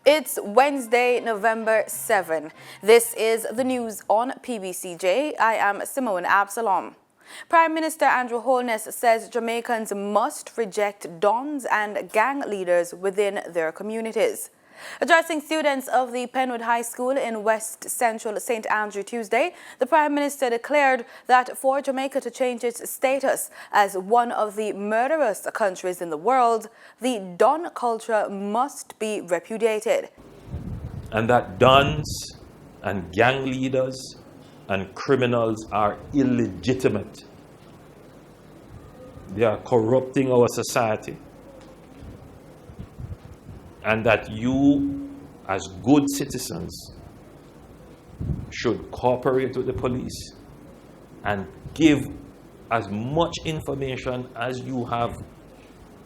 It's Wednesday, November 7. This is the news on PBCJ. I am Simone Absalom. Prime Minister Andrew Holness says Jamaicans must reject dons and gang leaders within their communities. Addressing students of the Penwood High School in West Central St. Andrew Tuesday, the Prime Minister declared that for Jamaica to change its status as one of the murderous countries in the world, the don culture must be repudiated. And that dons and gang leaders and criminals are illegitimate. They are corrupting our society. And that you, as good citizens, should cooperate with the police and give as much information as you have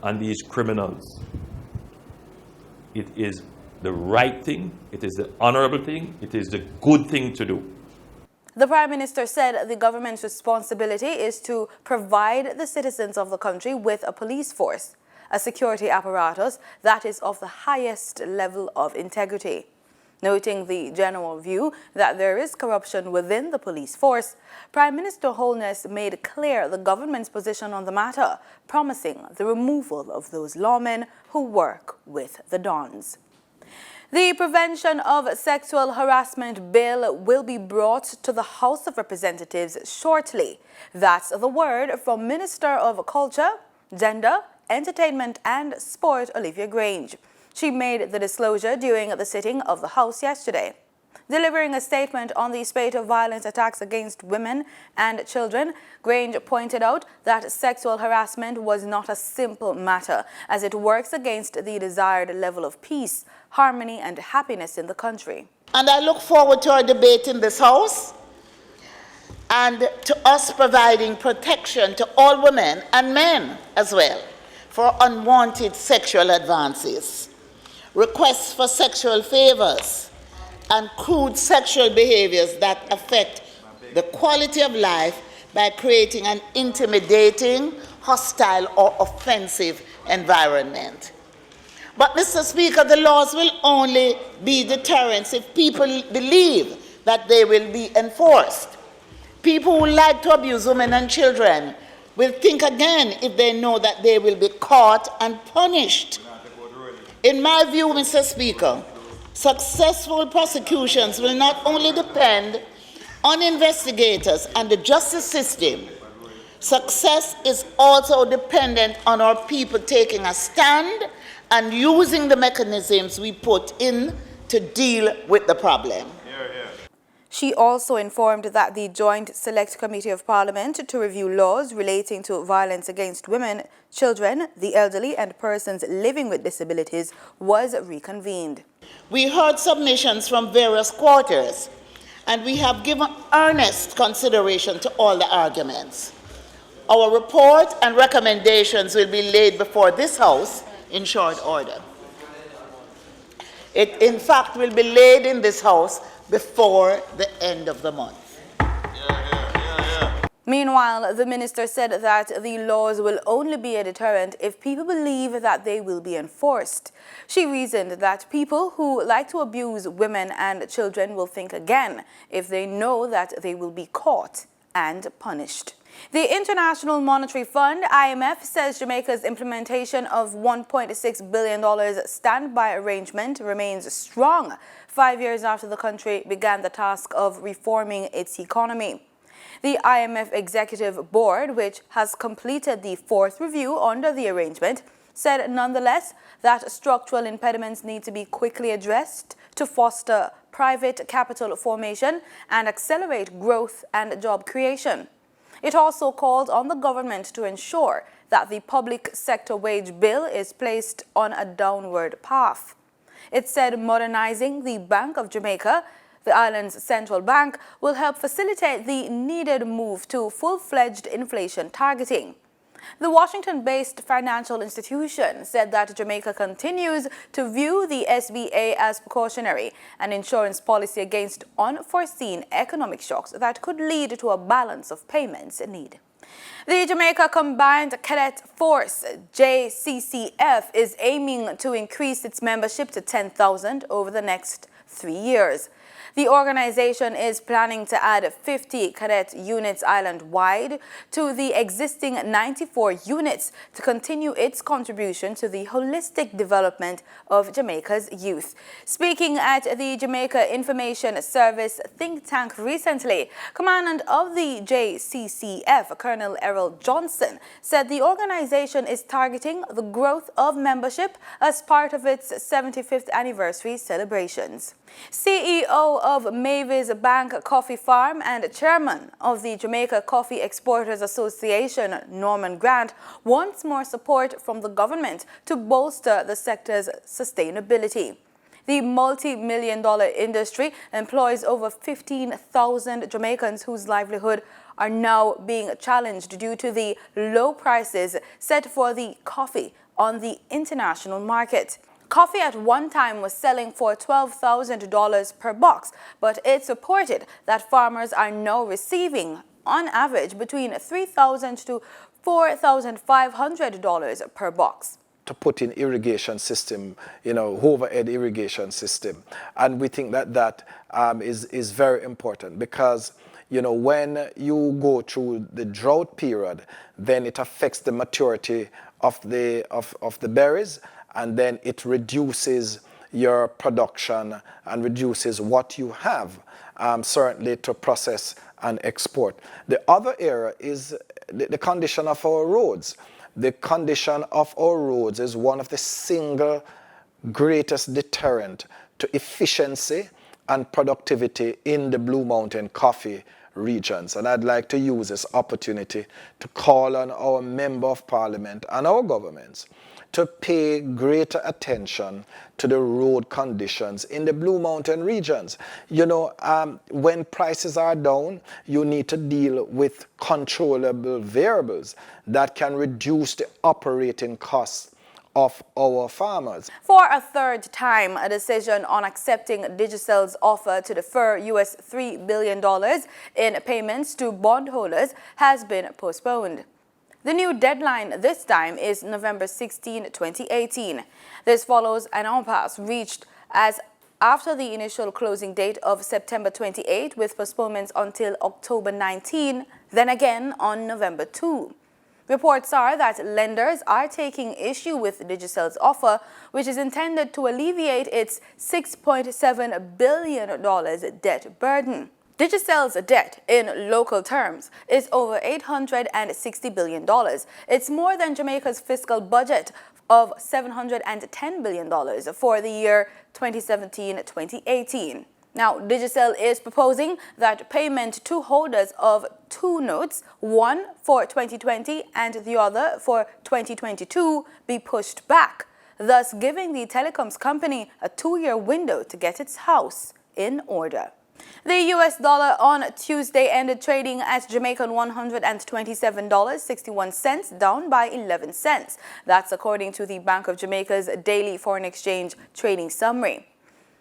on these criminals. It is the right thing, it is the honorable thing, it is the good thing to do. The Prime Minister said the government's responsibility is to provide the citizens of the country with a police force, a security apparatus that is of the highest level of integrity. Noting the general view that there is corruption within the police force, Prime Minister Holness made clear the government's position on the matter, promising the removal of those lawmen who work with the dons. The Prevention of Sexual Harassment Bill will be brought to the House of Representatives shortly. That's the word from Minister of Culture, Gender, Entertainment and Sport, Olivia Grange. She made the disclosure during the sitting of the House yesterday. Delivering a statement on the spate of violent attacks against women and children, Grange pointed out that sexual harassment was not a simple matter, as it works against the desired level of peace, harmony and happiness in the country. And I look forward to our debate in this House and to us providing protection to all women and men as well for unwanted sexual advances, requests for sexual favors, and crude sexual behaviors that affect the quality of life by creating an intimidating, hostile, or offensive environment. But, Mr. Speaker, the laws will only be deterrents if people believe that they will be enforced. People who like to abuse women and children will think again if they know that they will be caught and punished. In my view, Mr. Speaker, successful prosecutions will not only depend on investigators and the justice system. Success is also dependent on our people taking a stand and using the mechanisms we put in to deal with the problem. She also informed that the Joint Select Committee of Parliament to review laws relating to violence against women, children, the elderly and persons living with disabilities was reconvened. We heard submissions from various quarters and we have given earnest consideration to all the arguments. Our report and recommendations will be laid before this House in short order. It, in fact, will be laid in this House before the end of the month. Meanwhile, the minister said that the laws will only be a deterrent if people believe that they will be enforced. She reasoned that people who like to abuse women and children will think again if they know that they will be caught and punished. The International Monetary Fund, IMF, says Jamaica's implementation of $1.6 billion standby arrangement remains strong 5 years after the country began the task of reforming its economy. The IMF Executive Board, which has completed the fourth review under the arrangement, said nonetheless that structural impediments need to be quickly addressed to foster private capital formation and accelerate growth and job creation. It also called on the government to ensure that the public sector wage bill is placed on a downward path. It said modernizing the Bank of Jamaica, the island's central bank, will help facilitate the needed move to full-fledged inflation targeting. The Washington-based financial institution said that Jamaica continues to view the SBA as precautionary, an insurance policy against unforeseen economic shocks that could lead to a balance of payments need. The Jamaica Combined Cadet Force, JCCF, is aiming to increase its membership to 10,000 over the next 3 years. The organization is planning to add 50 cadet units island-wide to the existing 94 units to continue its contribution to the holistic development of Jamaica's youth. Speaking at the Jamaica Information Service think tank recently, Commandant of the JCCF, Colonel Errol Johnson, said the organization is targeting the growth of membership as part of its 75th anniversary celebrations. CEO of Mavis Bank Coffee Farm and chairman of the Jamaica Coffee Exporters Association, Norman Grant, wants more support from the government to bolster the sector's sustainability. The multi-million-dollar industry employs over 15,000 Jamaicans whose livelihood are now being challenged due to the low prices set for the coffee on the international market. Coffee at one time was selling for $12,000 per box, but it's reported that farmers are now receiving, on average, between $3,000 to $4,500 per box. To put in irrigation system, overhead irrigation system. And we think that is very important because, when you go through the drought period, then it affects the maturity of the berries, and then it reduces your production and reduces what you have, certainly to process and export. The other area is the condition of our roads. The condition of our roads is one of the single greatest deterrent to efficiency and productivity in the Blue Mountain coffee regions. And I'd like to use this opportunity to call on our Member of Parliament and our governments to pay greater attention to the road conditions in the Blue Mountain regions. When prices are down, you need to deal with controllable variables that can reduce the operating costs of our farmers. For a third time, a decision on accepting Digicel's offer to defer US $3 billion in payments to bondholders has been postponed. The new deadline this time is November 16, 2018. This follows an impasse reached after the initial closing date of September 28, with postponements until October 19, then again on November 2. Reports are that lenders are taking issue with Digicel's offer, which is intended to alleviate its $6.7 billion debt burden. Digicel's debt, in local terms, is over $860 billion. It's more than Jamaica's fiscal budget of $710 billion for the year 2017-2018. Now, Digicel is proposing that payment to holders of two notes, one for 2020 and the other for 2022, be pushed back, thus giving the telecoms company a 2-year window to get its house in order. The US dollar on Tuesday ended trading at Jamaican $127.61, down by 11 cents. That's according to the Bank of Jamaica's daily foreign exchange trading summary.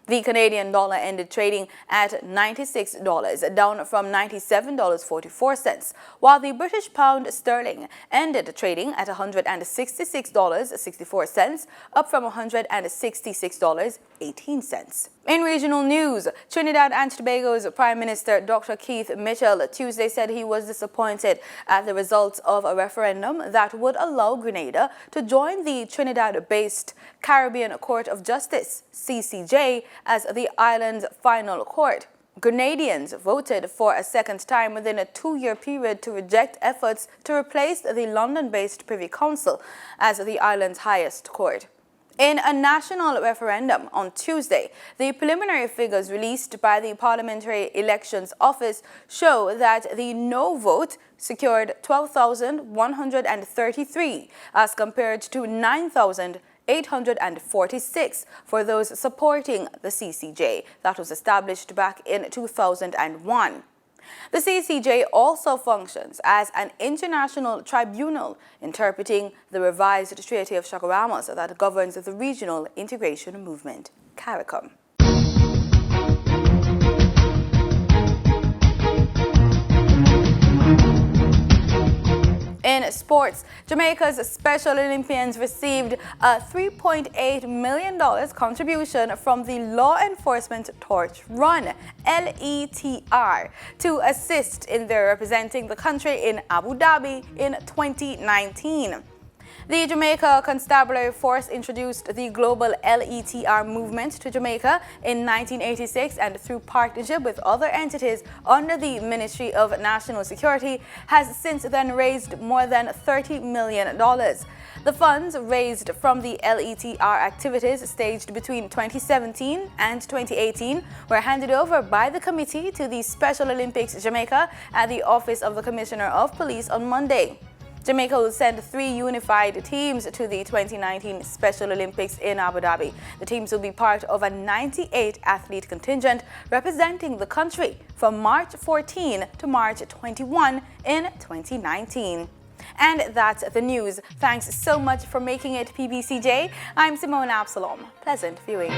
The Canadian dollar ended trading at $96, down from $97.44, while the British pound sterling ended trading at $166.64, up from $166.18. In regional news, Trinidad and Tobago's Prime Minister Dr. Keith Mitchell Tuesday said he was disappointed at the results of a referendum that would allow Grenada to join the Trinidad-based Caribbean Court of Justice, CCJ, as the island's final court. Grenadians voted for a second time within a 2-year period to reject efforts to replace the London-based Privy Council as the island's highest court. In a national referendum on Tuesday, the preliminary figures released by the Parliamentary Elections Office show that the no vote secured 12,133 as compared to 9,846 for those supporting the CCJ that was established back in 2001. The CCJ also functions as an international tribunal interpreting the revised Treaty of Chaguaramas that governs the regional integration movement, CARICOM. In sports, Jamaica's Special Olympians received a $3.8 million contribution from the Law Enforcement Torch Run, LETR, to assist in their representing the country in Abu Dhabi in 2019. The Jamaica Constabulary Force introduced the global LETR movement to Jamaica in 1986 and through partnership with other entities under the Ministry of National Security has since then raised more than $30 million. The funds raised from the LETR activities staged between 2017 and 2018 were handed over by the committee to the Special Olympics Jamaica at the Office of the Commissioner of Police on Monday. Jamaica will send 3 unified teams to the 2019 Special Olympics in Abu Dhabi. The teams will be part of a 98-athlete contingent representing the country from March 14 to March 21 in 2019. And that's the news. Thanks so much for making it PBCJ. I'm Simone Absalom. Pleasant viewing.